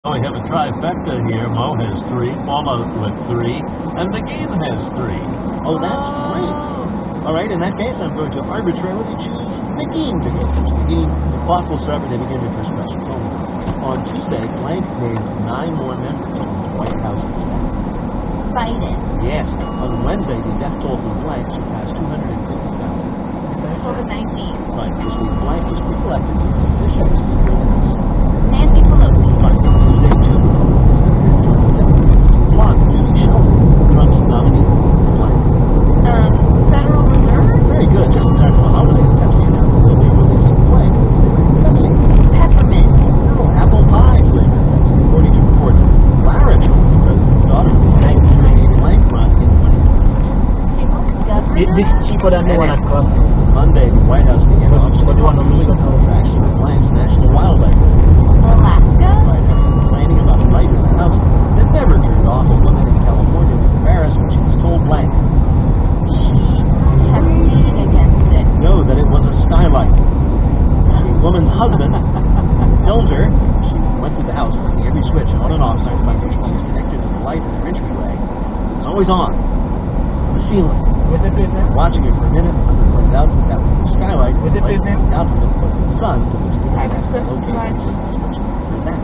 We have a trifecta here. Mo has 3, Paula with 3, and McGee has 3. Oh, that's great. All right, in that case, I'm going to arbitrarily choose McGee to go first. McGee, the clock will start when they begin your first question. On Tuesday, blank named 9 more members of the White House staff. Biden. Yes. On Wednesday, the death toll for blank surpassed 250,000. COVID-19. Right. This week, blank was re-elected to the position of Speaker of the House. Nancy Pelosi. Right. Tuesday, too. Blonde, Judy Shelton, Trump's nominee for blank. Federal Reserve. Very good. Just in time for the holidays, Pepsi announced that they'll be releasing blank. Pepsi. Peppermint. No, apple pie flavor Pepsi. According to reports, Clara Trump, the president's daughter, blank a blank run in 2020. Governor. Monday, the White House began officially tracks for blank's National Wildlife Area. Alaska. Right, after complaining about a light in the house that never turned off, a woman in California was embarrassed when she was told blank. She testified against it. No, that it was a skylight. The woman's husband told her she went through the house flicking every switch on and off, trying to find which one was connected to the light in the entryway. It was always on. The ceiling. Watching it for a minute, the husband pointed out that was the skylight. The light pointed out from it was the sun, to which the asked to locate the switch for that.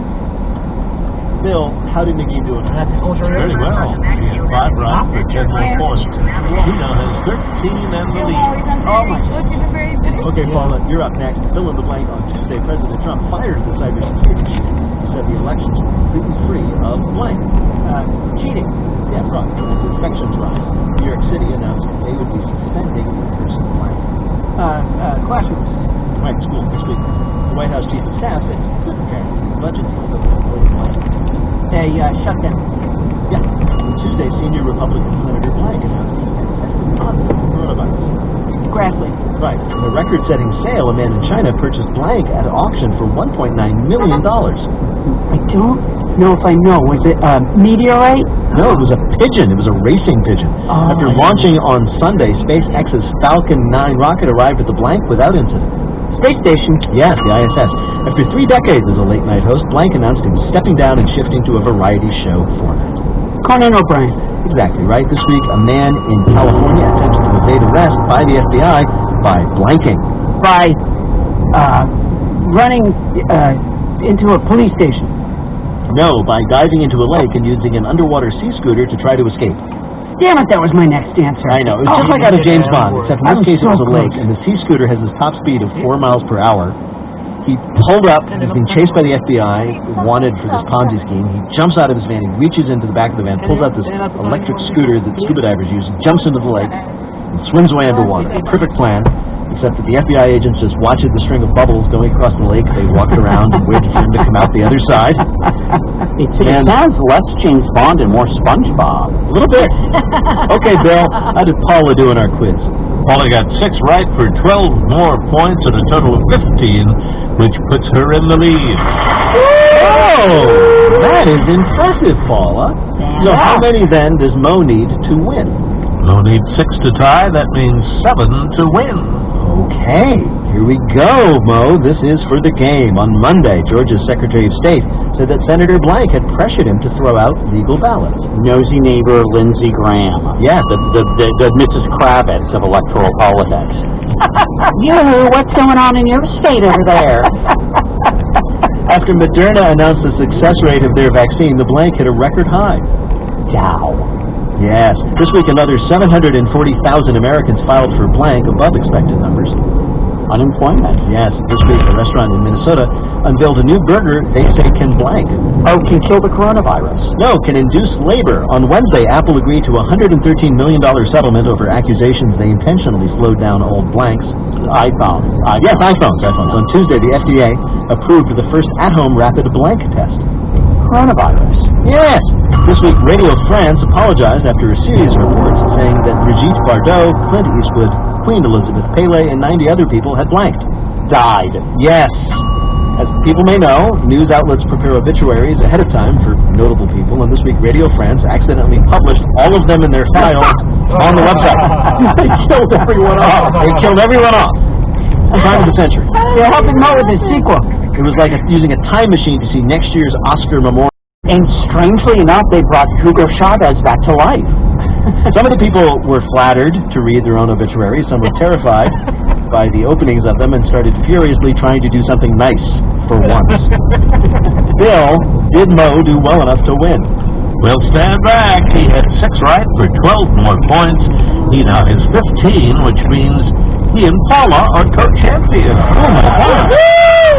Bill, how did McGee do it? Very well. He had 5 right for 10 more points. He now has 13 and the lead. Oh my God, you're very good. Okay, Paula, you're up next. Fill in the blank. On Tuesday, President Trump fired the cybersecurity chief. He said the elections were completely free of blank. Cheating. Yeah, fraud. As infections rise. New York City announced they would be suspending in-person blank. Classrooms. Right, school this week. The White House Chief of Staff said he couldn't guarantee the budget deal that will avoid blank. Shutdown. Yeah. On Tuesday, senior Republican Senator Blank announced he had tested positive for coronavirus. Grassley. Right. In a record-setting sale, a man in China purchased blank at auction for $1.9 million. I don't know if I know. Was it a meteorite? No, it was a pigeon. It was a racing pigeon. Oh, After launching on Sunday, SpaceX's Falcon 9 rocket arrived at the blank without incident. Space station. Yes, the ISS. After 3 decades as a late-night host, Blank announced he was stepping down and shifting to a variety show format. Conan O'Brien. Exactly right. This week, a man in California attempted to evade arrest by the FBI by blanking. By running into a police station. No, by diving into a lake and using an underwater sea scooter to try to escape. Damn it, that was my next answer. I know. It was just like out of James Bond, except in this case it was a so lake, close. and the sea scooter has this top speed of 4 miles per hour. He pulled up, he's being chased by the FBI, wanted for this Ponzi scheme. He jumps out of his van, he reaches into the back of the van, pulls out this electric scooter that scuba divers use, jumps into the lake, and swims away underwater. Perfect plan, except that the FBI agents just watched the string of bubbles going across the lake. They walked around and waited for him to come out the other side. It sounds less James Bond and more SpongeBob. A little bit. Okay, Bill, how did Paula do in our quiz? Paula got 6 right for 12 more points and a total of 15, which puts her in the lead. Oh, that is impressive, Paula. So how many then does Mo need to win? No need 6 to tie. That means 7 to win. Okay, here we go, Mo. This is for the game. On Monday, Georgia's Secretary of State said that Senator Blank had pressured him to throw out legal ballots. Nosy neighbor Lindsey Graham. Yeah. The Mrs. Kravitz of electoral politics. What's going on in your state over there? After Moderna announced the success rate of their vaccine, the Blank hit a record high. Dow. Yes. This week, another 740,000 Americans filed for blank above expected numbers. Unemployment. Yes. This week, a restaurant in Minnesota unveiled a new burger they say can blank. Oh, can kill the coronavirus. No, can induce labor. On Wednesday, Apple agreed to a $113 million settlement over accusations they intentionally slowed down old blanks. iPhones. Yes, iPhones. On Tuesday, the FDA approved the first at-home rapid blank test. Coronavirus. Yes. This week, Radio France apologized after a series of reports saying that Brigitte Bardot, Clint Eastwood, Queen Elizabeth, Pele, and 90 other people had blanked. Died. Yes. As people may know, news outlets prepare obituaries ahead of time for notable people, and this week Radio France accidentally published all of them in their files on the website. They killed everyone off. Crime of the century. They're helping Mo with his sequel. It was like using a time machine to see next year's Oscar memorial. And strangely enough, they brought Hugo Chavez back to life. Some of the people were flattered to read their own obituaries. Some were terrified by the openings of them and started furiously trying to do something nice for once. Bill, did Mo do well enough to win? Well, stand back. He had 6 right for 12 more points. He now has 15, which means he and Paula are co-champions. Oh, my God.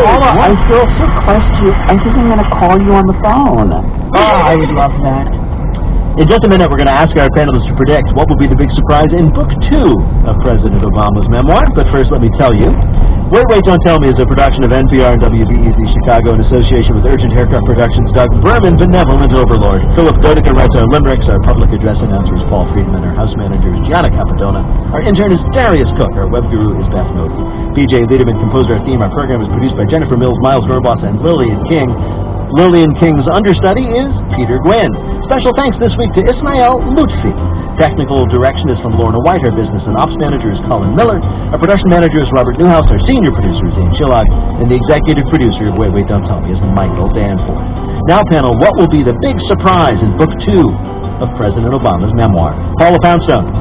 Paula, I feel so close to you. I think I'm going to call you on the phone. Oh, I would love that. In just a minute, we're going to ask our panelists to predict what will be the big surprise in Book 2 of President Obama's memoir. But first, let me tell you, Wait, Don't Tell Me is a production of NPR and WBEZ Chicago in association with Urgent Haircut Productions, Doug Berman, Benevolent Overlord. Philip Godica writes our limericks. Our public address announcer is Paul Friedman. Our house manager is Gianna Capadona. Our intern is Darius Cook. Our web guru is Beth Noty. BJ Liederman composed our theme. Our program is produced by Jennifer Mills, Miles Rorbos, and Lillian King. Lillian King's understudy is Peter Gwynn. Special thanks this week to Ismael Lutfi. Technical direction is from Lorna White. Our business and ops manager is Colin Miller. Our production manager is Robert Newhouse. Our senior producer is Ian Chillog. And the executive producer of Wait, Don't Tell Me is Michael Danforth. Now, panel, what will be the big surprise in Book 2 of President Obama's memoir? Paula Poundstone.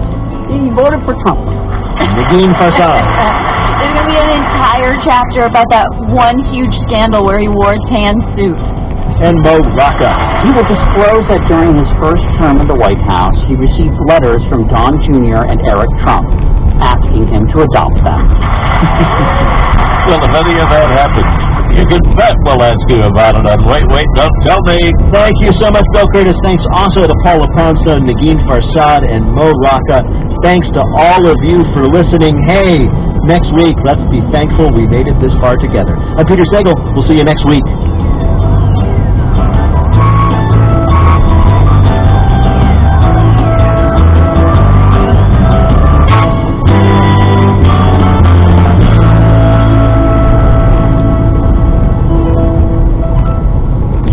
He voted for Trump. Nagin Farsad. There's going to be an entire chapter about that one huge scandal where he wore a tan suit. And Mo Rocca. He will disclose that during his first term in the White House, he received letters from Don Jr. and Eric Trump asking him to adopt them. Well, if any of that happens, you can bet we'll ask you about it on Wait, Don't Tell Me. Thank you so much, Bill Curtis. Thanks also to Paula Poundstone, Nagin Farsad, and Mo Rocca. Thanks to all of you for listening. Hey, next week, let's be thankful we made it this far together. I'm Peter Sagal. We'll see you next week.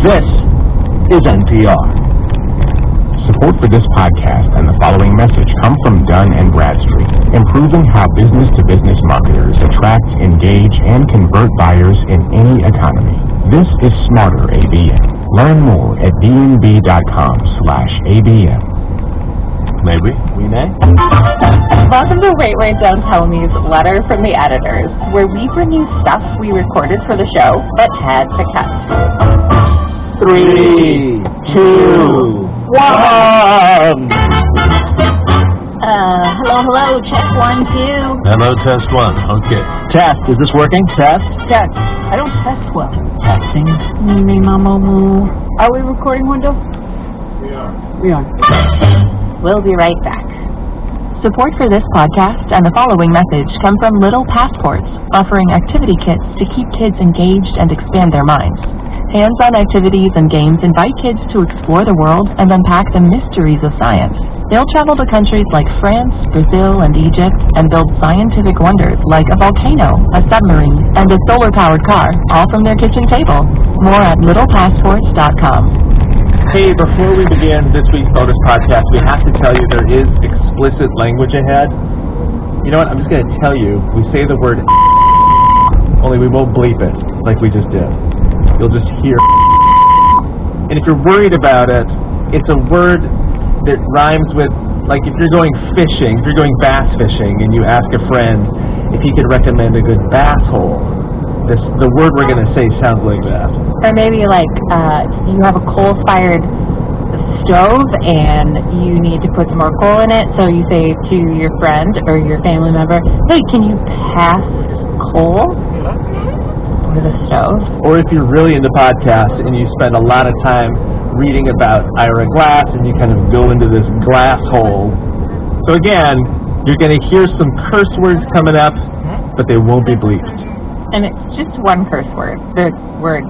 This is NPR. Support for this podcast and the following message come from Dun & Bradstreet, improving how business-to-business marketers attract, engage, and convert buyers in any economy. This is Smarter ABM. Learn more at dnb.com/ABM. Maybe. We may. Welcome to Wait, Don't Tell Me's Letter from the Editors, where we bring you stuff we recorded for the show but had to cut. 3, 2, 1. Hello, check 1, 2. Hello, test 1. Okay. Test. Is this working? Test? Test. I don't test well. Testing. Me, mama, moo. Are we recording, Wendell? We are. We'll be right back. Support for this podcast and the following message come from Little Passports, offering activity kits to keep kids engaged and expand their minds. Hands-on activities and games invite kids to explore the world and unpack the mysteries of science. They'll travel to countries like France, Brazil, and Egypt and build scientific wonders like a volcano, a submarine, and a solar-powered car, all from their kitchen table. More at littlepassports.com. Hey, before we begin this week's bonus podcast, we have to tell you there is explicit language ahead. You know what? I'm just going to tell you. We say the word only we won't bleep it like we just did. You'll just hear. And if you're worried about it, it's a word that rhymes with, like if you're going fishing, if you're going bass fishing and you ask a friend if he could recommend a good bass hole, the word we're going to say sounds like that. Or maybe like you have a coal-fired stove and you need to put some more coal in it, so you say to your friend or your family member, hey, can you pass coal to the stove? Or if you're really into podcasts and you spend a lot of time reading about Ira Glass and you kind of go into this glass hole. So again, you're going to hear some curse words coming up, but they won't be bleeped. And it's just one curse word. The word.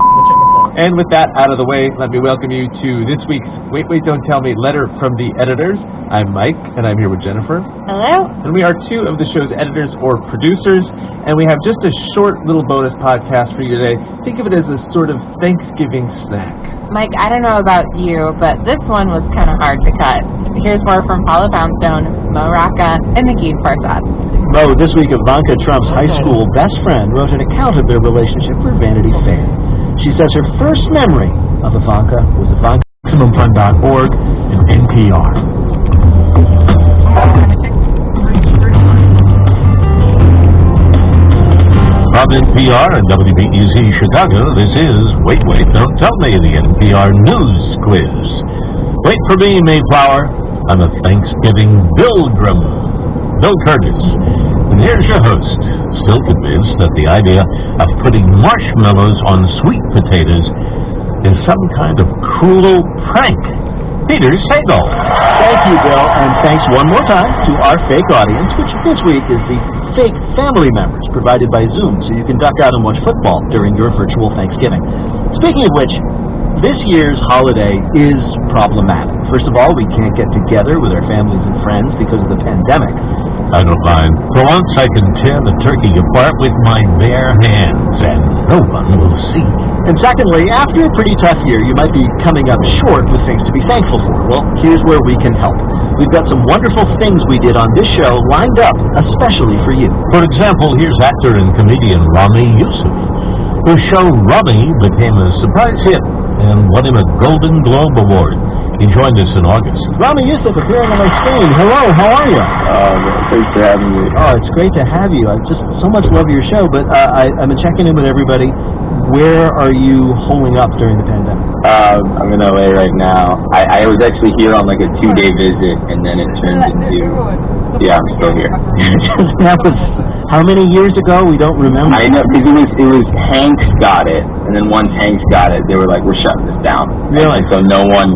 And with that out of the way, let me welcome you to this week's Wait, Don't Tell Me letter from the editors. I'm Mike, and I'm here with Jennifer. Hello. And we are two of the show's editors or producers, and we have just a short little bonus podcast for you today. Think of it as a sort of Thanksgiving snack. Mike, I don't know about you, but this one was kind of hard to cut. here's more from Paula Poundstone, Mo Rocca, and Nagin Farsad. Mo, this week Ivanka Trump's high school best friend wrote an account of their relationship for Vanity Fair. She says her first memory of Ivanka was MaximumFun.org and NPR. From NPR and WBEZ Chicago, this is Wait, Don't Tell Me, the NPR News Quiz. Wait for me, Mayflower. I'm a Thanksgiving pilgrim, Bill Curtis. And here's your host, still convinced that the idea of putting marshmallows on sweet potatoes is some kind of cruel prank, Peter Sagal. Thank you, Bill, and thanks one more time to our fake audience, which this week is the fake family members provided by Zoom, so you can duck out and watch football during your virtual Thanksgiving. Speaking of which, this year's holiday is problematic. First of all, we can't get together with our families and friends because of the pandemic. I don't mind. For once, I can tear the turkey apart with my bare hands, and no one will see. And secondly, after a pretty tough year, you might be coming up short with things to be thankful for. Well, here's where we can help. We've got some wonderful things we did on this show lined up especially for you. For example, here's actor and comedian Rami Youssef, whose show Rummy became a surprise hit and won him a Golden Globe Award. He joined us in August. Rami Youssef appearing on my screen. Hello, how are you? Thanks for having me. Oh, it's great to have you. I just so much love your show, but I've been checking in with everybody. Where are you holding up during the pandemic? I'm in LA right now. I was actually here on like a 2-day visit, and then it turned into... Yeah, I'm still here. That was how many years ago? We don't remember. I know, because it was Hanks got it, and then once Hanks got it, they were like, we're shutting this down. Really? And so no one,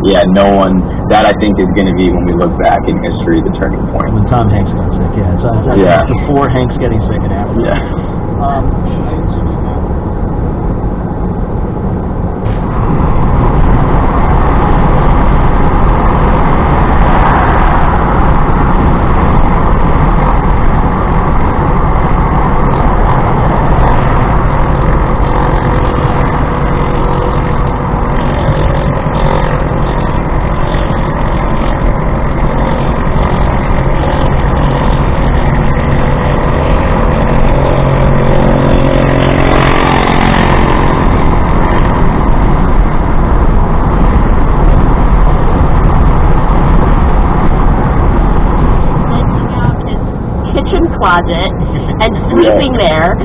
that I think is going to be, when we look back in history, the turning point. When Tom Hanks got sick, yeah. So Yeah. Before Hanks getting sick and after. Yeah. closet and sleeping there.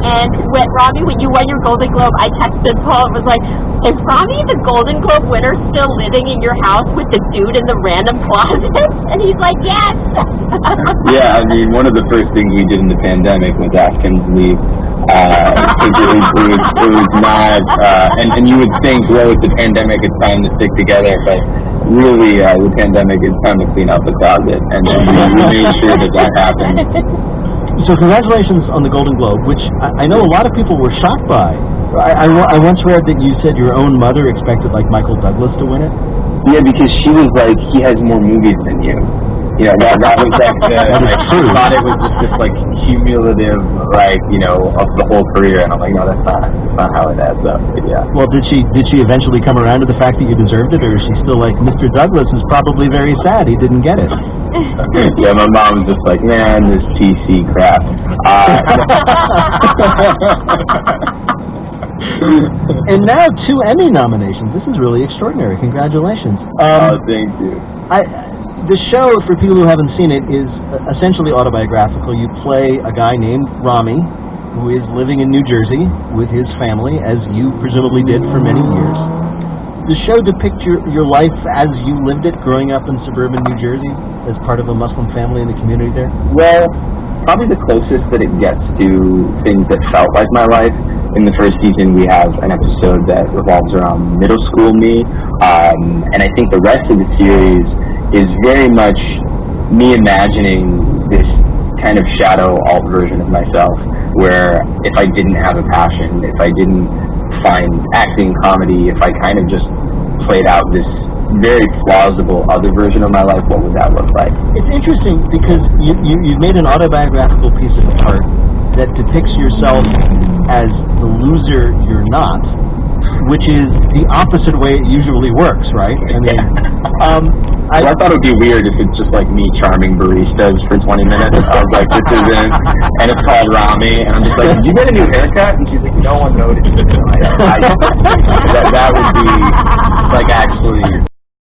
And when you won your Golden Globe, I texted Paul and was like, is Rami the Golden Globe winner still living in your house with the dude in the random closet? And he's like, yes. Yeah, I mean, one of the first things we did in the pandemic was ask him to leave. It was not, and you would think, well, it's the pandemic, it's time to stick together, but really, the pandemic is time to clean out the closet, and we made sure that happened. So congratulations on the Golden Globe, which I know a lot of people were shocked by. I once read that you said your own mother expected, like, Michael Douglas to win it. Yeah, because she was like, he has more movies than you. Yeah, that was like I thought it was just this like cumulative, like, you know, of the whole career, and I'm like, no, that's not how it adds up. But yeah. Well, did she eventually come around to the fact that you deserved it, or is she still like, Mr. Douglas is probably very sad he didn't get it? Yeah, my mom was just like, man, this PC crap. And now 2 Emmy nominations. This is really extraordinary. Congratulations. Thank you. The show, for people who haven't seen it, is essentially autobiographical. You play a guy named Rami, who is living in New Jersey with his family, as you presumably did for many years. The show depicts your life as you lived it, growing up in suburban New Jersey, as part of a Muslim family in the community there? Well, probably the closest that it gets to things that felt like my life. In the first season, we have an episode that revolves around middle school me, and I think the rest of the series is very much me imagining this kind of shadow alt version of myself, where if I didn't have a passion, if I didn't find acting, comedy, if I kind of just played out this very plausible other version of my life, what would that look like? It's interesting because you've made an autobiographical piece of art that depicts yourself as the loser you're not, which is the opposite way it usually works, right? I mean, I thought it would be weird if it's just like me charming baristas for 20 minutes. I was like, this isn't, and it's called Rami, and I'm just like, did you get a new haircut? And she's like, no one noticed. That would be like actually